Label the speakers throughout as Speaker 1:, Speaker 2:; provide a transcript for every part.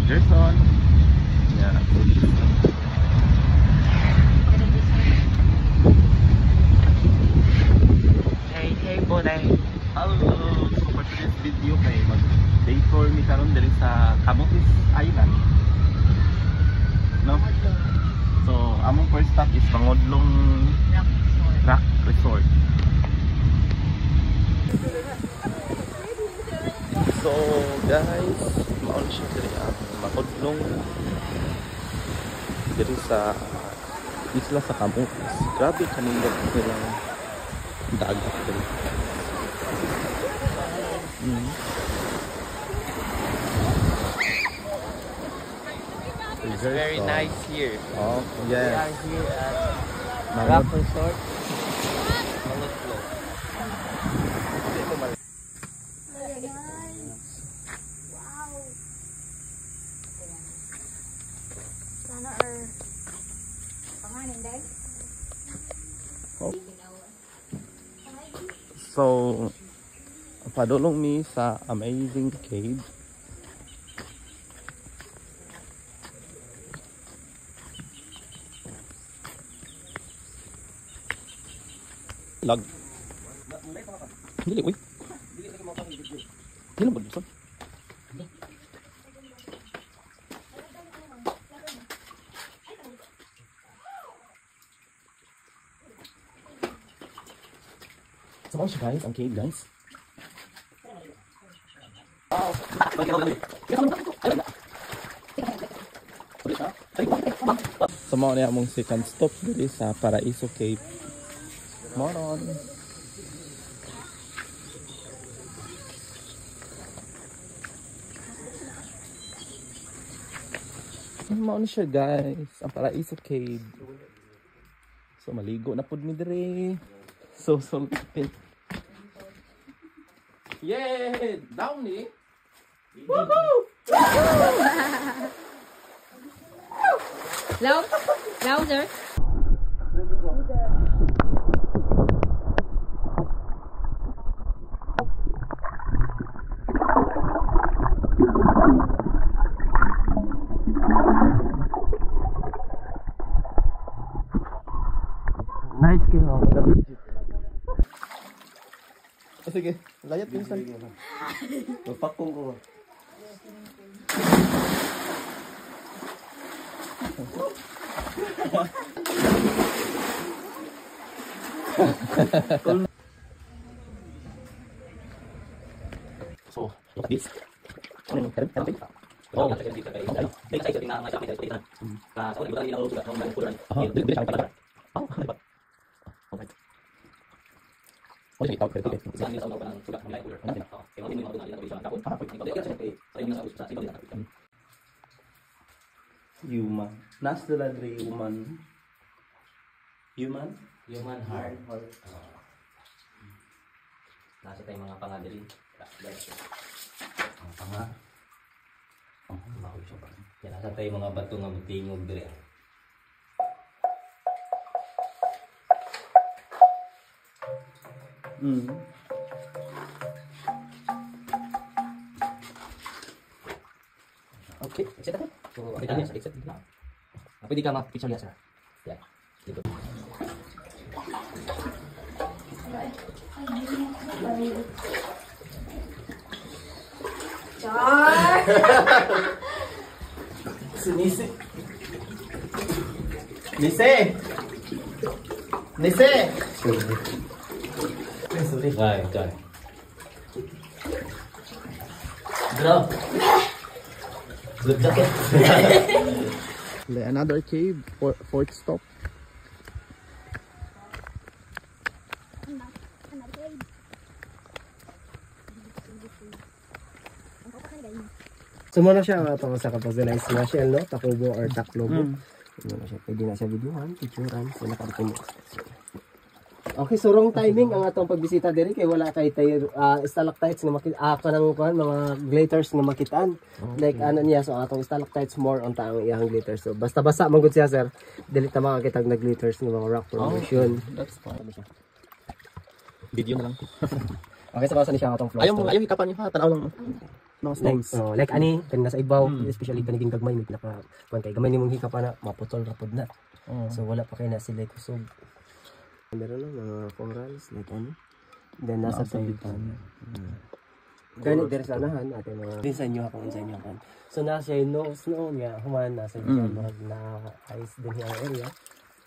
Speaker 1: Gerson. Yeah. Hey Bonay. Hello. So for today's video kay mag-day tour mi karon diri sa Camotes Island. No? So among first stop is Mangodlong Rock Resort. So guys, maon siya diri ang Mangodlong diri sa isla sa Camotes. Grabe kanindot nilang dagat diri.
Speaker 2: It's very nice here.
Speaker 1: Oh,
Speaker 2: We
Speaker 1: yes.
Speaker 2: are here at Rock Resort. Mangodlong.
Speaker 3: Wow. Sana panganin dahil.
Speaker 1: Oh. So, padulong mi sa amazing cave. Lag. Dili, uy. Dili mo buksan. So, ano siya guys? Ang cave guys. So, mga niya mong second stop dito sa Paraiso Cave. Moron. Mao na siya guys, ang Paraiso Cave. So maligo na pud mi dire. So sulpit. Yay! Downy. Woohoo!
Speaker 3: Louder.
Speaker 1: Nice kill. Sige, layat minsan.
Speaker 2: Magpakong ko.
Speaker 1: So, look at this. Oh, human. Nasa ladri human. Human?
Speaker 2: Human heart. Nasa tayong mga pangadiri.
Speaker 1: Ang panga. Oh, mahal siya pa.
Speaker 2: Yan, nasa tayong mga bato nga magtingog dire.
Speaker 1: Okay.
Speaker 2: Exit ako. So, kita niya sa exit dito. Pwede ka mag-picture niya, sir. Yan. Dito.
Speaker 3: Char!
Speaker 1: Nise! Nise! Nise! Sorry.
Speaker 2: Right, got it. Bro. Good jacket.
Speaker 1: Another cave, fourth stop.
Speaker 4: So muna siya tungkol sa kapag na isla shell, no? Takubo or taklobo. Muna siya, pwede na siya videohan, picturean, so nakapagpinyo. Okay, so wrong timing ang atong pagbisita diri kay wala kay tayo stalactites nga makita kanang kuan mga glaters nga makitaan. Like ano niya, so atong stalactites more on taang iyang glitters. So basta basa man gud siya sir. Dili ta makakita nag glitters nga mga rock formation.
Speaker 1: That's fine. Video na lang.
Speaker 4: Okay, so basa ni siya atong flow.
Speaker 1: Ayaw ikapan niyo ha, tanaw lang. No
Speaker 4: Like,
Speaker 1: stones.
Speaker 4: like ani, kan nasa ibaw, especially kaniging gagmay, may pinaka, kung kay gamay nimong hika pa na, maputol rapod na.
Speaker 1: Oh.
Speaker 4: So wala pa kay na sila kusog. Meron na mga corals, like ano. Then nasa tabitan. Ganit dire sa anahan natin mga din sa inyo ako, sa inyo ako. So nasa yung nose noon nga human nasa diyan na ice din yung area.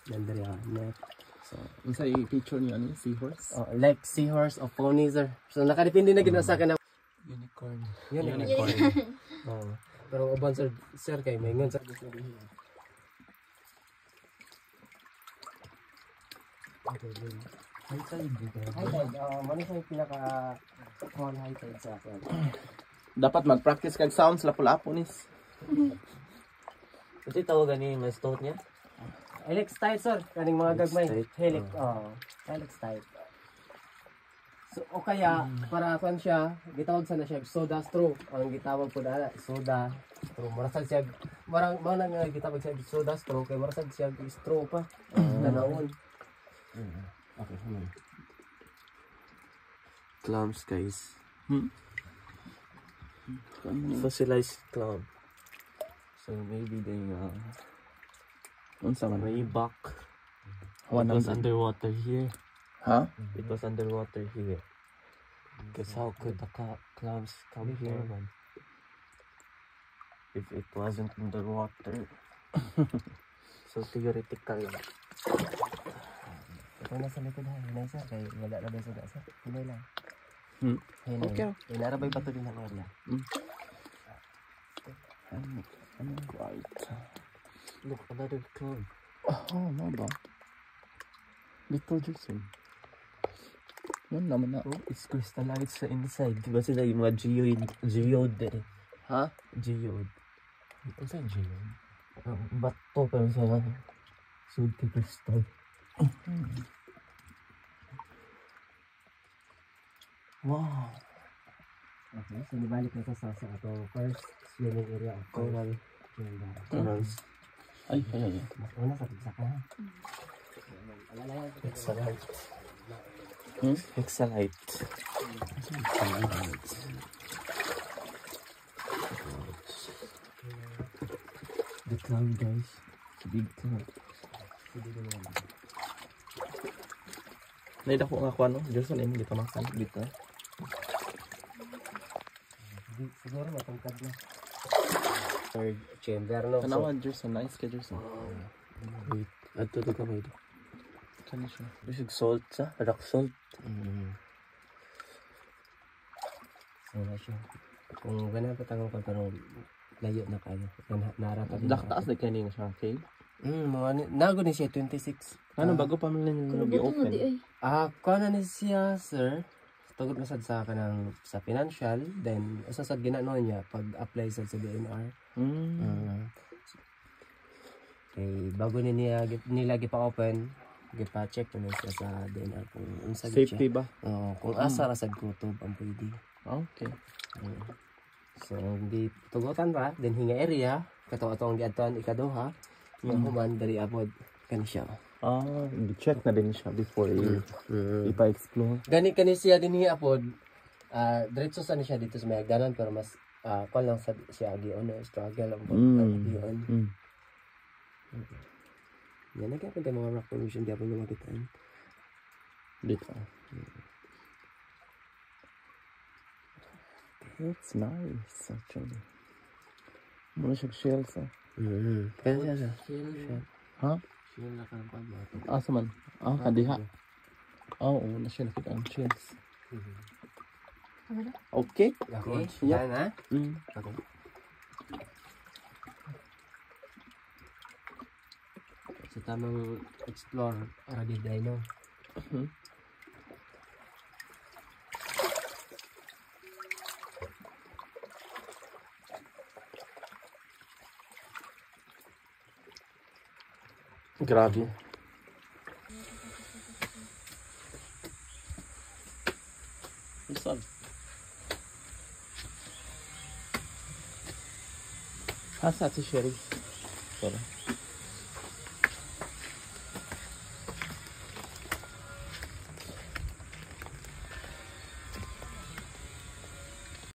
Speaker 4: Nandiri net. So
Speaker 1: Unsa i-picture niyo ani seahorse?
Speaker 4: like seahorse or pony sir. So nakadepende na gid sa akin na
Speaker 1: Unicorn.
Speaker 4: unicorn. Pero uban sir kay may ngon sa gusto din. High tide dito. High tide, ano siya yung pinaka-call high tide sa akin?
Speaker 1: Dapat mag-practice kag sounds lapu-lapu nis.
Speaker 2: Ito yung tawagan niya yung stout niya.
Speaker 4: Helix tide sir, kaning mga gagmay.
Speaker 2: Helix
Speaker 4: Helix, helix tide. So, o kaya, para kan siya, gitawag sana siya, soda straw. Ang gitawag po na, soda straw. Marasag siya, marang nga gitawag siya, soda straw, kaya marasag siya, straw pa. Nanawon.
Speaker 2: Okay, clams guys. Fossilized clam. So maybe they
Speaker 1: Unsa man?
Speaker 2: way back.
Speaker 1: One
Speaker 2: It was
Speaker 1: hundred.
Speaker 2: underwater here.
Speaker 1: Ha?
Speaker 2: It was underwater here. Because how could the clams come here, man? If it wasn't underwater. So theoretical.
Speaker 4: Ito na sa likod ha, hinay sir, kaya wala na ba sa dasa? Hinay lang. Hinay.
Speaker 1: Okay.
Speaker 4: Hinarabay pa to din ang area.
Speaker 1: Right.
Speaker 2: Look, another clam.
Speaker 1: Oh, no ba? Little Jason. Yan naman na.
Speaker 2: Oh, it's crystallized sa inside. Diba sila yung mga geode eh.
Speaker 1: Ha?
Speaker 2: Geode. Ano sa geode? Bato pero sa sud kay crystal.
Speaker 1: Wow.
Speaker 4: Okay, so nibalik na sa ato first swimming area of coral.
Speaker 2: Corals.
Speaker 1: Ay, ay, ay.
Speaker 4: Una sa pizza ka ha.
Speaker 2: Hexalite.
Speaker 1: Hmm?
Speaker 2: Hexalite. The clown guys. The big clown.
Speaker 1: Naida ko nga kuha no? Jason, hindi ka makan. Dito.
Speaker 4: Siguro matangkad na. Third chamber no.
Speaker 1: Kanawa, Jason. Nice ka, Jason.
Speaker 2: Wait. Ato to kamay do.
Speaker 1: Kani siya.
Speaker 2: Bisig salt sa. Rock salt.
Speaker 4: Wala siya. Kung ganun patanong ka pero layo na kayo. Narata din.
Speaker 1: Daktaas na kanin siya, okay?
Speaker 4: Nago ni siya 26.
Speaker 1: Ano, bago pa man lang yung i-open?
Speaker 4: Kuha na ni siya, sir. Tugod masad sa kanang sa financial, then usasad ginano niya pag-apply sa DNR. Okay, bago nila gipa-open, gipa-check na siya sa DNR kung unsa gid
Speaker 1: Safety
Speaker 4: siya.
Speaker 1: ba?
Speaker 4: Kung asa ra sad kutob ang pwede.
Speaker 1: Okay.
Speaker 4: So, hindi tugutan pa, then hinga area, kato atong giadtuan ikaduha, yung human dari abod kani siya.
Speaker 1: I-check na din siya before ipa-explore.
Speaker 4: Gani kani siya din hiapod. Diretso sa siya dito sa Mayagdanan pero mas kung lang sa siya gion struggle ang gion. Yan nagapon tayo mga rock formation di apon makitaan.
Speaker 1: Dito. That's nice actually. Muna siya shells
Speaker 4: Kaya siya.
Speaker 1: Ha?
Speaker 4: Shield na kanang pagbato.
Speaker 1: Asa man? Kadiha. Oo, na siya nakita ang shells. Okay.
Speaker 4: Okay.
Speaker 1: Yep.
Speaker 4: Yan ha.
Speaker 1: Okay.
Speaker 4: So tamang explore para di dino.
Speaker 1: Grabe. Saan? Asa si Sherry? Sorry.